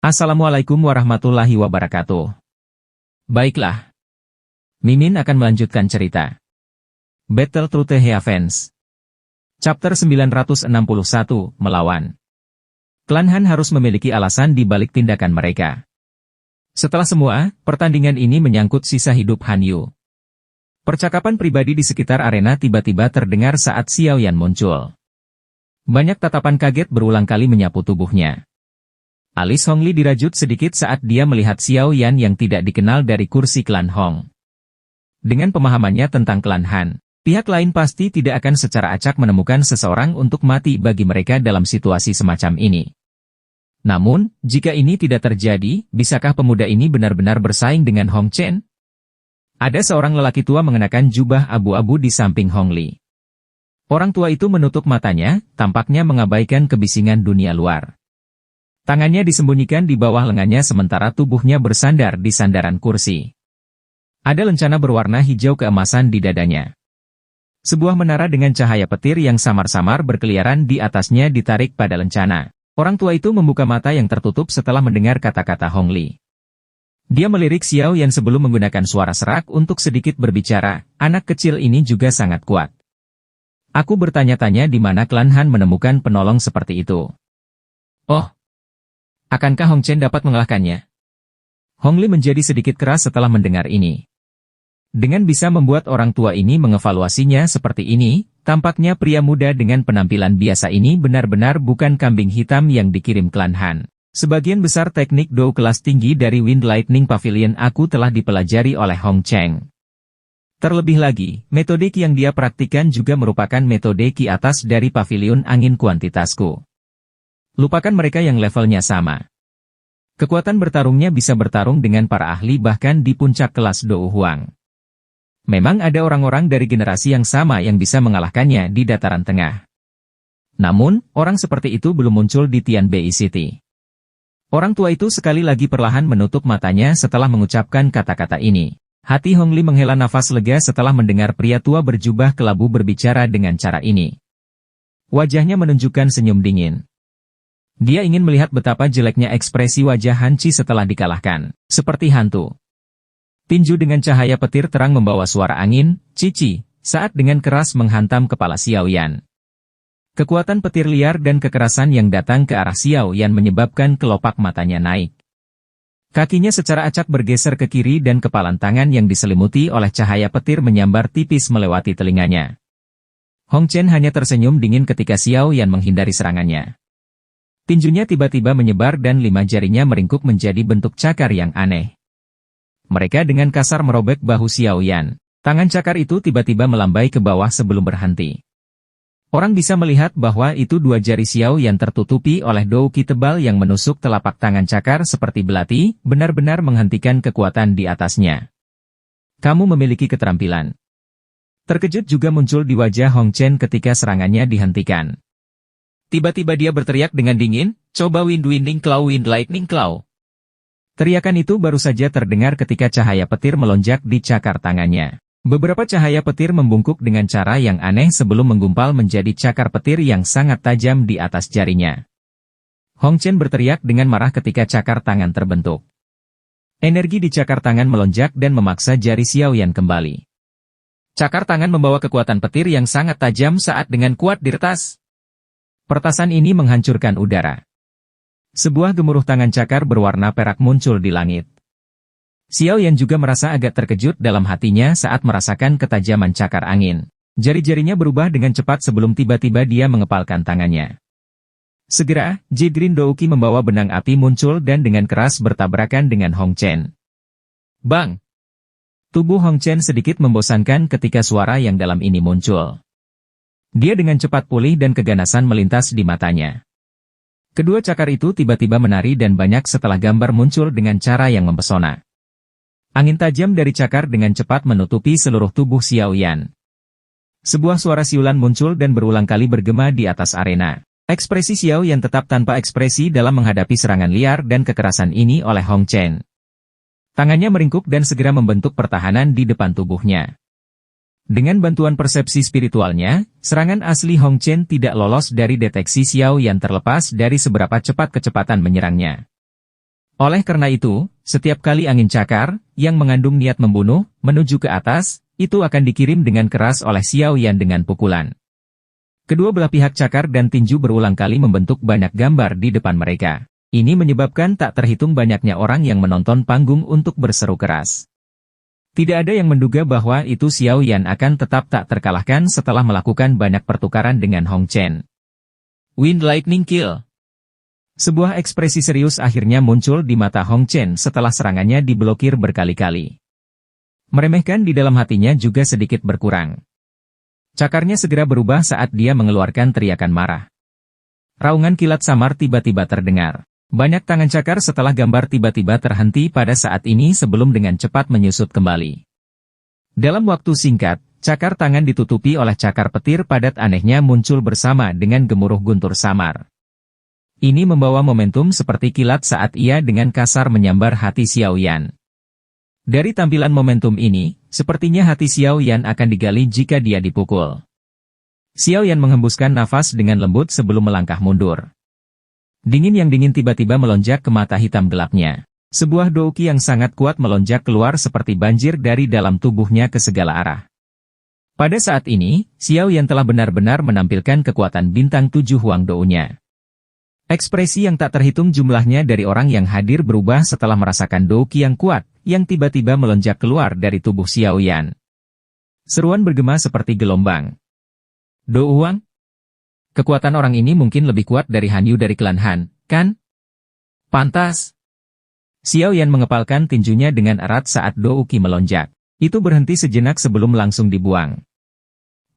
Assalamualaikum warahmatullahi wabarakatuh. Baiklah. Mimin akan melanjutkan cerita. Battle Through the Heavens. Chapter 961, Melawan. Klan Han harus memiliki alasan di balik tindakan mereka. Setelah semua, pertandingan ini menyangkut sisa hidup Han Yu. Percakapan pribadi di sekitar arena tiba-tiba terdengar saat Xiao Yan muncul. Banyak tatapan kaget berulang kali menyapu tubuhnya. Alis Hong Li dirajut sedikit saat dia melihat Xiao Yan yang tidak dikenal dari kursi klan Hong. Dengan pemahamannya tentang klan Han, pihak lain pasti tidak akan secara acak menemukan seseorang untuk mati bagi mereka dalam situasi semacam ini. Namun, jika ini tidak terjadi, bisakah pemuda ini benar-benar bersaing dengan Hong Chen? Ada seorang lelaki tua mengenakan jubah abu-abu di samping Hong Li. Orang tua itu menutup matanya, tampaknya mengabaikan kebisingan dunia luar. Tangannya disembunyikan di bawah lengannya sementara tubuhnya bersandar di sandaran kursi. Ada lencana berwarna hijau keemasan di dadanya. Sebuah menara dengan cahaya petir yang samar-samar berkeliaran di atasnya ditarik pada lencana. Orang tua itu membuka mata yang tertutup setelah mendengar kata-kata Hong Li. Dia melirik Xiao Yan sebelum menggunakan suara serak untuk sedikit berbicara. Anak kecil ini juga sangat kuat. Aku bertanya-tanya di mana klan Han menemukan penolong seperti itu. Oh. Akankah Hong Chen dapat mengalahkannya? Hong Li menjadi sedikit keras setelah mendengar ini. Dengan bisa membuat orang tua ini mengevaluasinya seperti ini, tampaknya pria muda dengan penampilan biasa ini benar-benar bukan kambing hitam yang dikirim klan Han. Sebagian besar teknik Do kelas tinggi dari Wind Lightning Pavilion aku telah dipelajari oleh Hong Cheng. Terlebih lagi, metode Qi yang dia praktikkan juga merupakan metode Qi atas dari Pavilion Angin Kuantitasku. Lupakan mereka yang levelnya sama. Kekuatan bertarungnya bisa bertarung dengan para ahli bahkan di puncak kelas Dou Huang. Memang ada orang-orang dari generasi yang sama yang bisa mengalahkannya di dataran tengah. Namun, orang seperti itu belum muncul di Tianbei City. Orang tua itu sekali lagi perlahan menutup matanya setelah mengucapkan kata-kata ini. Hati Hong Li menghela nafas lega setelah mendengar pria tua berjubah kelabu berbicara dengan cara ini. Wajahnya menunjukkan senyum dingin. Dia ingin melihat betapa jeleknya ekspresi wajah Han Chi setelah dikalahkan, seperti hantu. Tinju dengan cahaya petir terang membawa suara angin, cici, saat dengan keras menghantam kepala Xiao Yan. Kekuatan petir liar dan kekerasan yang datang ke arah Xiao Yan menyebabkan kelopak matanya naik. Kakinya secara acak bergeser ke kiri dan kepalan tangan yang diselimuti oleh cahaya petir menyambar tipis melewati telinganya. Hong Chen hanya tersenyum dingin ketika Xiao Yan menghindari serangannya. Tinjunya tiba-tiba menyebar dan 5 jarinya meringkuk menjadi bentuk cakar yang aneh. Mereka dengan kasar merobek bahu Xiao Yan. Tangan cakar itu tiba-tiba melambai ke bawah sebelum berhenti. Orang bisa melihat bahwa itu 2 jari Xiao Yan tertutupi oleh Dou Qi tebal yang menusuk telapak tangan cakar seperti belati, benar-benar menghentikan kekuatan di atasnya. Kamu memiliki keterampilan. Terkejut juga muncul di wajah Hong Chen ketika serangannya dihentikan. Tiba-tiba dia berteriak dengan dingin, coba Wind Lightning Claw. Teriakan itu baru saja terdengar ketika cahaya petir melonjak di cakar tangannya. Beberapa cahaya petir membungkuk dengan cara yang aneh sebelum menggumpal menjadi cakar petir yang sangat tajam di atas jarinya. Hong Chen berteriak dengan marah ketika cakar tangan terbentuk. Energi di cakar tangan melonjak dan memaksa jari Xiao Yan kembali. Cakar tangan membawa kekuatan petir yang sangat tajam saat dengan kuat diretas. Pertasan ini menghancurkan udara. Sebuah gemuruh tangan cakar berwarna perak muncul di langit. Xiao Yan juga merasa agak terkejut dalam hatinya saat merasakan ketajaman cakar angin. Jari-jarinya berubah dengan cepat sebelum tiba-tiba dia mengepalkan tangannya. Segera, Jidrin Douki membawa benang api muncul dan dengan keras bertabrakan dengan Hong Chen. Bang! Tubuh Hong Chen sedikit membosankan ketika suara yang dalam ini muncul. Dia dengan cepat pulih dan keganasan melintas di matanya. Kedua cakar itu tiba-tiba menari dan banyak setelah gambar muncul dengan cara yang mempesona. Angin tajam dari cakar dengan cepat menutupi seluruh tubuh Xiao Yan. Sebuah suara siulan muncul dan berulang kali bergema di atas arena. Ekspresi Xiao Yan tetap tanpa ekspresi dalam menghadapi serangan liar dan kekerasan ini oleh Hong Chen. Tangannya meringkuk dan segera membentuk pertahanan di depan tubuhnya. Dengan bantuan persepsi spiritualnya, serangan asli Hong Chen tidak lolos dari deteksi Xiao Yan terlepas dari seberapa cepat kecepatan menyerangnya. Oleh karena itu, setiap kali angin cakar, yang mengandung niat membunuh, menuju ke atas, itu akan dikirim dengan keras oleh Xiao Yan dengan pukulan. Kedua belah pihak cakar dan tinju berulang kali membentuk banyak gambar di depan mereka. Ini menyebabkan tak terhitung banyaknya orang yang menonton panggung untuk berseru keras. Tidak ada yang menduga bahwa itu Xiao Yan akan tetap tak terkalahkan setelah melakukan banyak pertukaran dengan Hong Chen. Wind Lightning Kill. Sebuah ekspresi serius akhirnya muncul di mata Hong Chen setelah serangannya diblokir berkali-kali. Meremehkan di dalam hatinya juga sedikit berkurang. Cakarnya segera berubah saat dia mengeluarkan teriakan marah. Raungan kilat samar tiba-tiba terdengar. Banyak tangan cakar setelah gambar tiba-tiba terhenti pada saat ini sebelum dengan cepat menyusut kembali. Dalam waktu singkat, cakar tangan ditutupi oleh cakar petir padat anehnya muncul bersama dengan gemuruh guntur samar. Ini membawa momentum seperti kilat saat ia dengan kasar menyambar hati Xiao Yan. Dari tampilan momentum ini, sepertinya hati Xiao Yan akan digali jika dia dipukul. Xiao Yan menghembuskan nafas dengan lembut sebelum melangkah mundur. Dingin yang dingin tiba-tiba melonjak ke mata hitam gelapnya. Sebuah douki yang sangat kuat melonjak keluar seperti banjir dari dalam tubuhnya ke segala arah. Pada saat ini, Xiao Yan telah benar-benar menampilkan kekuatan bintang 7 Huang Dou-nya. Ekspresi yang tak terhitung jumlahnya dari orang yang hadir berubah setelah merasakan douki yang kuat, yang tiba-tiba melonjak keluar dari tubuh Xiao Yan. Seruan bergema seperti gelombang. Dou Huang? Kekuatan orang ini mungkin lebih kuat dari Han Yu dari klan Han, kan? Pantas. Xiao Yan mengepalkan tinjunya dengan erat saat douki melonjak. Itu berhenti sejenak sebelum langsung dibuang.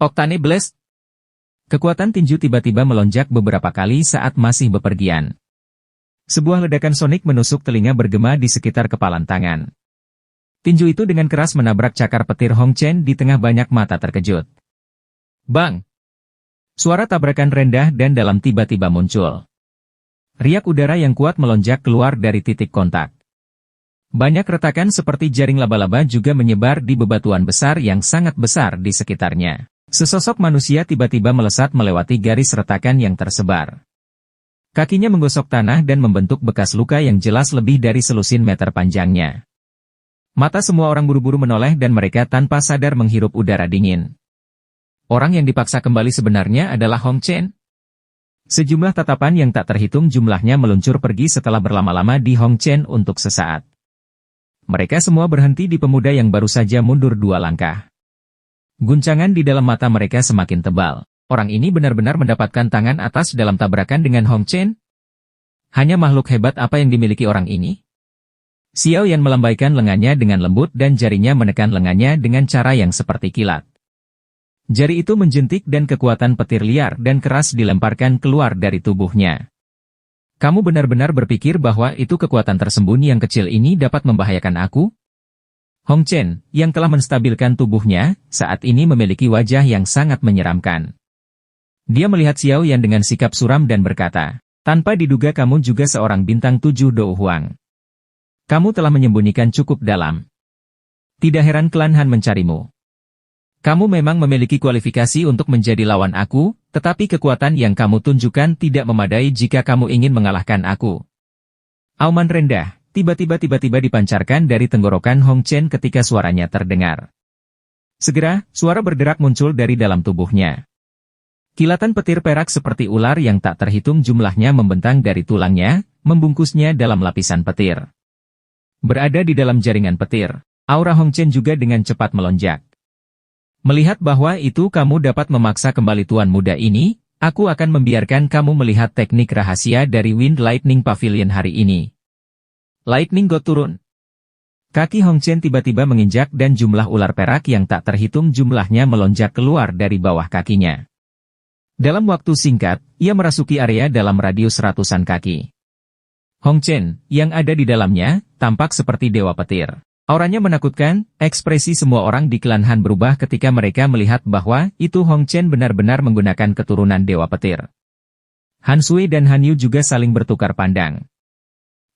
Octane Blast. Kekuatan tinju tiba-tiba melonjak beberapa kali saat masih bepergian. Sebuah ledakan sonik menusuk telinga bergema di sekitar kepalan tangan. Tinju itu dengan keras menabrak cakar petir Hong Chen di tengah banyak mata terkejut. Bang! Suara tabrakan rendah dan dalam tiba-tiba muncul. Riak udara yang kuat melonjak keluar dari titik kontak. Banyak retakan seperti jaring laba-laba juga menyebar di bebatuan besar yang sangat besar di sekitarnya. Sesosok manusia tiba-tiba melesat melewati garis retakan yang tersebar. Kakinya menggosok tanah dan membentuk bekas luka yang jelas lebih dari selusin meter panjangnya. Mata semua orang buru-buru menoleh dan mereka tanpa sadar menghirup udara dingin. Orang yang dipaksa kembali sebenarnya adalah Hong Chen. Sejumlah tatapan yang tak terhitung jumlahnya meluncur pergi setelah berlama-lama di Hong Chen untuk sesaat. Mereka semua berhenti di pemuda yang baru saja mundur 2 langkah. Guncangan di dalam mata mereka semakin tebal. Orang ini benar-benar mendapatkan tangan atas dalam tabrakan dengan Hong Chen? Hanya makhluk hebat apa yang dimiliki orang ini? Xiao Yan melambaikan lengannya dengan lembut dan jarinya menekan lengannya dengan cara yang seperti kilat. Jari itu menjentik dan kekuatan petir liar dan keras dilemparkan keluar dari tubuhnya. Kamu benar-benar berpikir bahwa itu kekuatan tersembunyi yang kecil ini dapat membahayakan aku? Hong Chen, yang telah menstabilkan tubuhnya, saat ini memiliki wajah yang sangat menyeramkan. Dia melihat Xiao Yan dengan sikap suram dan berkata, tanpa diduga kamu juga seorang bintang 7 Dou Huang. Kamu telah menyembunyikan cukup dalam. Tidak heran klan Han mencarimu. Kamu memang memiliki kualifikasi untuk menjadi lawan aku, tetapi kekuatan yang kamu tunjukkan tidak memadai jika kamu ingin mengalahkan aku. Auman rendah. Tiba-tiba dipancarkan dari tenggorokan Hong Chen ketika suaranya terdengar. Segera, suara berderak muncul dari dalam tubuhnya. Kilatan petir perak seperti ular yang tak terhitung jumlahnya membentang dari tulangnya, membungkusnya dalam lapisan petir. Berada di dalam jaringan petir, aura Hong Chen juga dengan cepat melonjak. Melihat bahwa itu kamu dapat memaksa kembali tuan muda ini, aku akan membiarkan kamu melihat teknik rahasia dari Wind Lightning Pavilion hari ini. Lightning God turun. Kaki Hong Chen tiba-tiba menginjak dan jumlah ular perak yang tak terhitung jumlahnya melonjak keluar dari bawah kakinya. Dalam waktu singkat, ia merasuki area dalam radius ratusan kaki. Hong Chen, yang ada di dalamnya, tampak seperti dewa petir. Auranya menakutkan, ekspresi semua orang di klan Han berubah ketika mereka melihat bahwa itu Hong Chen benar-benar menggunakan keturunan dewa petir. Han Sui dan Han Yu juga saling bertukar pandang.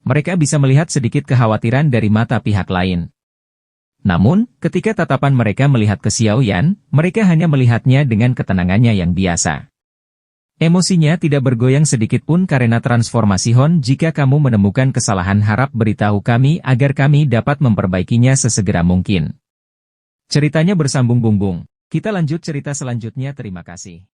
Mereka bisa melihat sedikit kekhawatiran dari mata pihak lain. Namun, ketika tatapan mereka melihat ke Xiao Yan, mereka hanya melihatnya dengan ketenangannya yang biasa. Emosinya tidak bergoyang sedikit pun karena transformasi Hon. Jika kamu menemukan kesalahan harap beritahu kami agar kami dapat memperbaikinya sesegera mungkin. Ceritanya bersambung-bungbung. Kita lanjut cerita selanjutnya, terima kasih.